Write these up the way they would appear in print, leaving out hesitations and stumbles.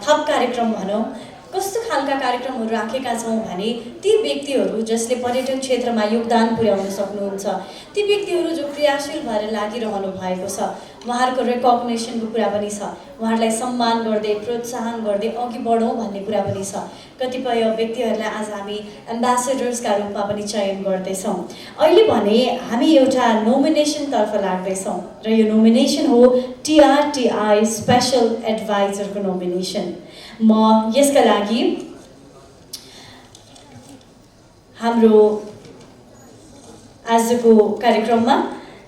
थप कार्यक्रम भनौँ कस्तो खालका कार्यक्रमहरू राखेका छौँ भने ती व्यक्तिहरू जसले पर्यटन क्षेत्रमा योगदान पुर्याउन सक्नुहुन्छ, ती व्यक्तिहरू जो क्रियाशील भएर लागिरहनु भएको छ, उहाँहरूको रेकग्नेसनको कुरा पनि छ, उहाँहरूलाई सम्मान गर्दै प्रोत्साहन गर्दै अघि बढौँ भन्ने कुरा पनि छ। कतिपय व्यक्तिहरूलाई आज हामी एम्बेसेडर्सका रूपमा पनि चयन गर्दैछौँ। अहिले भने हामी एउटा नोमिनेसनतर्फ लाग्दैछौँ र यो नोमिनेसन हो TRTI स्पेशल एडभाइजरको नोमिनेसन। म यसका लागि हाम्रो आजको कार्यक्रममा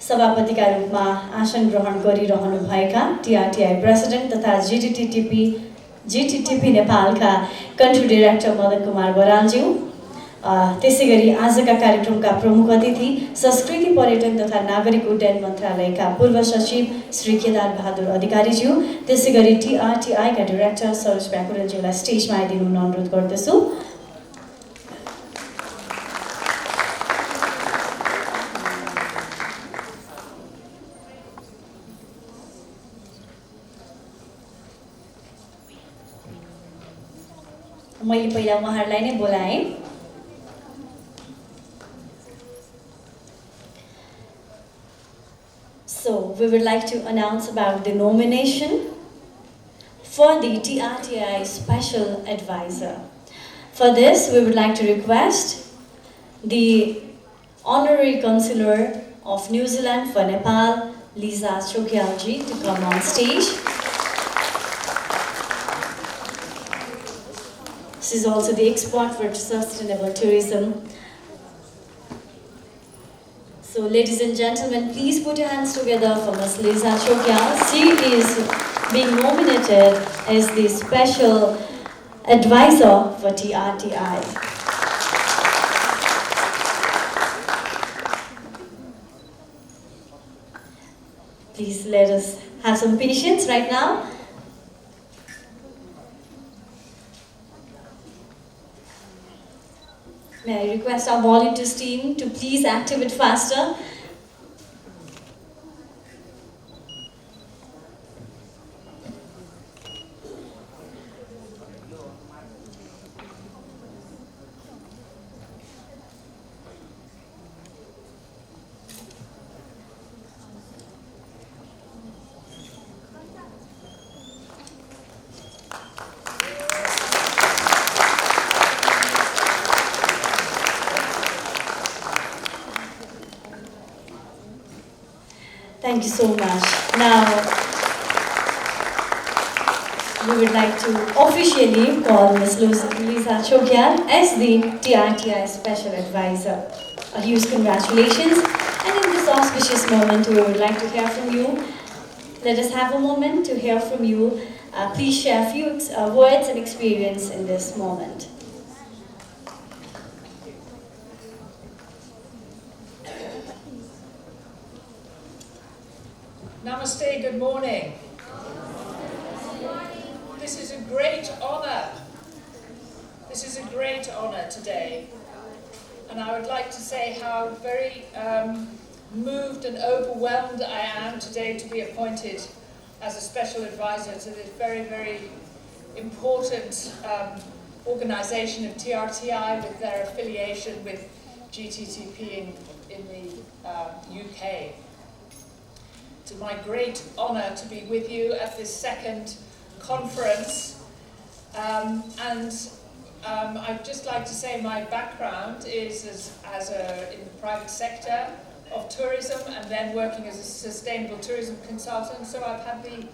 सभापतिका रूपमा आसन ग्रहण गरिरहनुभएका TRTI प्रेसिडेन्ट तथा GTTP नेपालका कन्ट्री डाइरेक्टर मदन कुमार बरालज्यू, त्यसैगरी आजका कार्यक्रमका प्रमुख अतिथि संस्कृति पर्यटन तथा नागरिक उड्डयन मन्त्रालयका पूर्व सचिव श्री केदार बहादुर अधिकारीज्यू, त्यसैगरी TRTI का डाइरेक्टर सरोज व्याकुलज्यूलाई स्टेजमा आइदिनु अनुरोध गर्दछु। मैले पहिला उहाँहरूलाई नै बोलाएँ। So, we would like to announce about the nomination for the TRTI Special Advisor. For this, we would like to request the Honorary Consular of New Zealand for Nepal, Lisa Choegyal ji, to come on stage. She is also the expert for sustainable tourism. So, ladies and gentlemen, please put your hands together for Ms. Lisa Choegyal. She is being nominated as the Special Advisor for TRTI. Please let us have some patience right now. May I request our volunteers team to please activate faster. Thank you so much. Now, we would like to officially call Ms. Lisa Choegyal as the TRTI Special Advisor. A huge congratulations. And in this auspicious moment, we would like to hear from you. Let us have a moment to hear from you. Please share a few words and experience in this moment. Namaste, good morning. This is a great honor. This is a great honor today. And I would like to say how very moved and overwhelmed I am today to be appointed as a special advisor to this very, very important organization of TRTI with their affiliation with GTTP in the UK. It's my great honor to be with you at this second conference. I'd just like to say my background is in the private sector of tourism and then working as a sustainable tourism consultant. So I've had the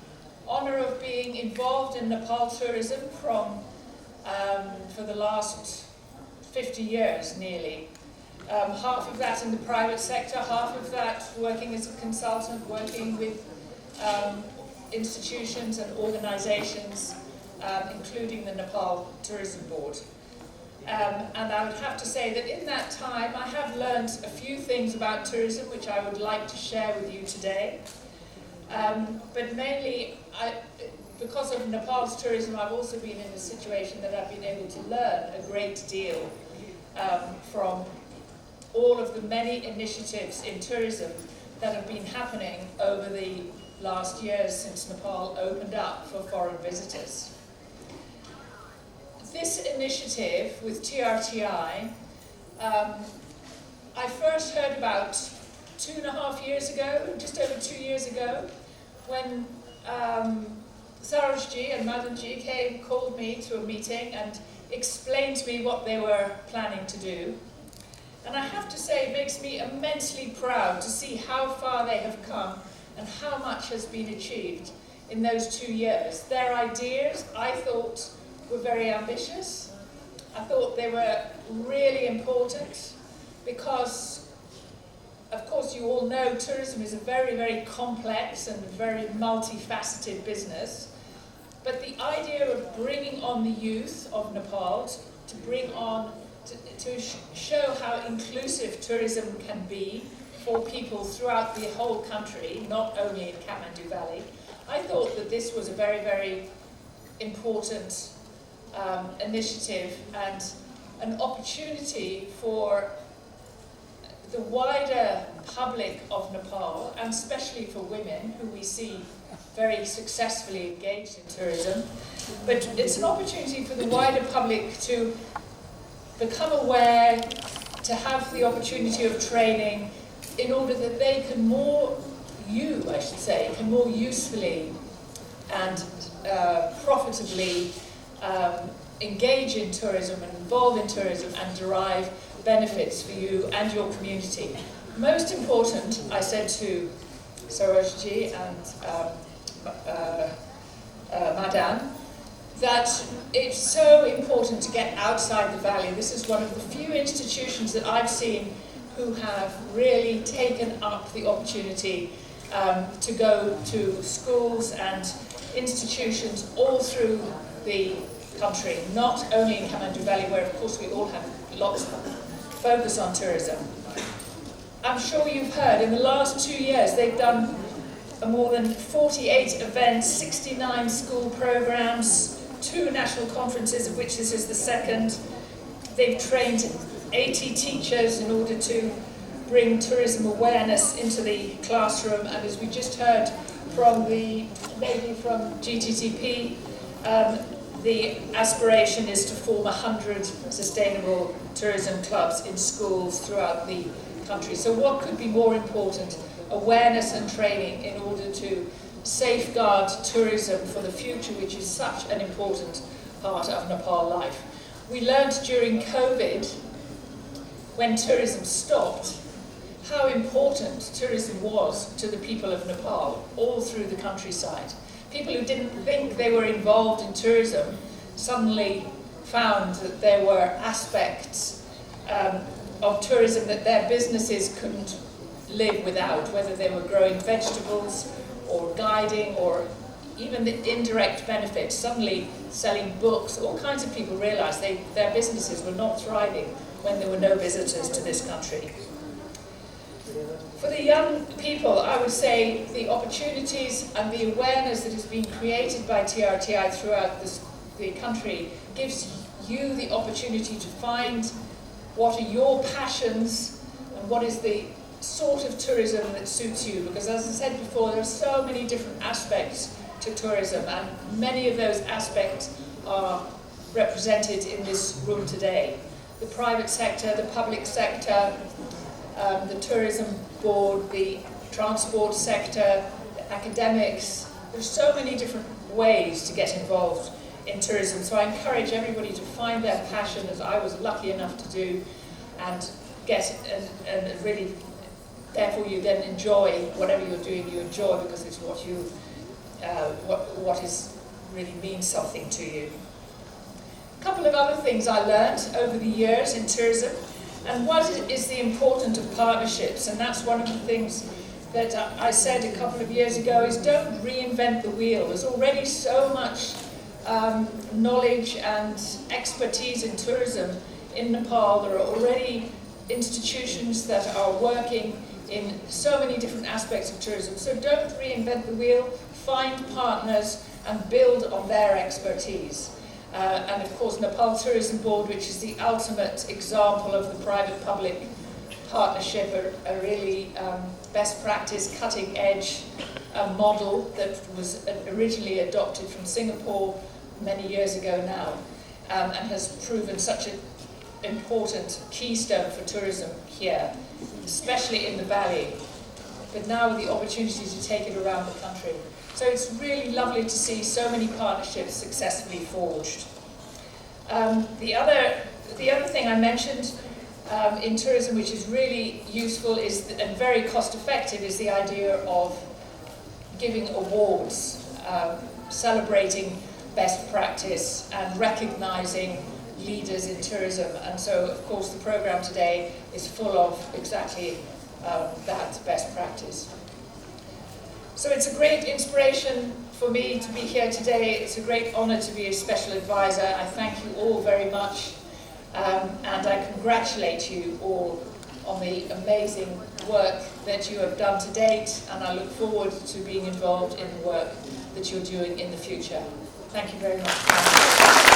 honor of being involved in Nepal tourism for the last 50 years nearly. Half of that in the private sector, half of that working as a consultant, working with institutions and organizations, including the Nepal Tourism Board. And I would have to say that in that time I have learned a few things about tourism which I would like to share with you today. But mainly, because of Nepal's tourism, I've also been in a situation that I've been able to learn a great deal from all of the many initiatives in tourism that have been happening over the last years since Nepal opened up for foreign visitors. This initiative with TRTI, I first heard about 2.5 years ago, just over 2 years ago, when Sarojji and Madanji called me to a meeting and explained to me what they were planning to do. And I have to say, it makes me immensely proud to see how far they have come and how much has been achieved in those 2 years. Their ideas, I thought, were very ambitious. I thought they were really important because, of course, you all know tourism is a very, very complex and very multifaceted business. But the idea of bringing on the youth of Nepal, to bring on, to show how inclusive tourism can be for people throughout the whole country, not only in Kathmandu Valley, I thought that this was a very, very important initiative and an opportunity for the wider public of Nepal, and especially for women, who we see very successfully engaged in tourism. But it's an opportunity for the wider public to become aware, to have the opportunity of training in order that they can more usefully and profitably engage in tourism and involve in tourism and derive benefits for you and your community. Most important, I said to Sarojji and Madan, that it's so important to get outside the valley. This is one of the few institutions that I've seen who have really taken up the opportunity to go to schools and institutions all through the country, not only in Kathmandu Valley, where of course we all have lots of focus on tourism. I'm sure you've heard, in the last 2 years they've done more than 48 events, 69 school programs, 2 national conferences, of which this is the second. They've trained 80 teachers in order to bring tourism awareness into the classroom, and as we just heard from the lady from GTTP, the aspiration is to form 100 sustainable tourism clubs in schools throughout the country. So what could be more important? Awareness and training in order to safeguard tourism for the future, which is such an important part of Nepal life. We learned during COVID, when tourism stopped, how important tourism was to the people of Nepal all through the countryside. People who didn't think they were involved in tourism suddenly found that there were aspects of tourism that their businesses couldn't live without, whether they were growing vegetables or guiding or even the indirect benefits. Suddenly selling books, all kinds of people realized their businesses were not thriving when there were no visitors to this country. For the young people, I would say the opportunities and the awareness that has been created by TRTI throughout the country gives you the opportunity to find what are your passions and what is the sort of tourism that suits you. Because as I said before, there are so many different aspects to tourism, and many of those aspects are represented in this room today. The private sector, the public sector, the tourism board, the transport sector, the academics. There's so many different ways to get involved in tourism. So I encourage everybody to find their passion, as I was lucky enough to do, and get and really, therefore you then enjoy whatever you're doing. You enjoy because it's what you what is really means something to you. A couple of other things I learned over the years in tourism. And what is the importance of partnerships? And that's one of the things that I said a couple of years ago, is don't reinvent the wheel. There's already so much knowledge and expertise in tourism in Nepal. There are already institutions that are working in so many different aspects of tourism. So don't reinvent the wheel, find partners and build on their expertise. And of course, Nepal Tourism Board, which is the ultimate example of the private-public partnership, a really best practice, cutting edge model that was originally adopted from Singapore many years ago now, and has proven such an important keystone for tourism here, especially in the valley, but now with the opportunity to take it around the country. So it's really lovely to see so many partnerships successfully forged. The other thing I mentioned in tourism, which is really useful and very cost effective, is the idea of giving awards, celebrating best practice and recognizing leaders in tourism. And so, of course, the program today is full of exactly that best practice. So it's a great inspiration for me to be here today. It's a great honor to be a special advisor. I thank you all very much, and I congratulate you all on the amazing work that you have done to date, and I look forward to being involved in the work that you're doing in the future. Thank you very much.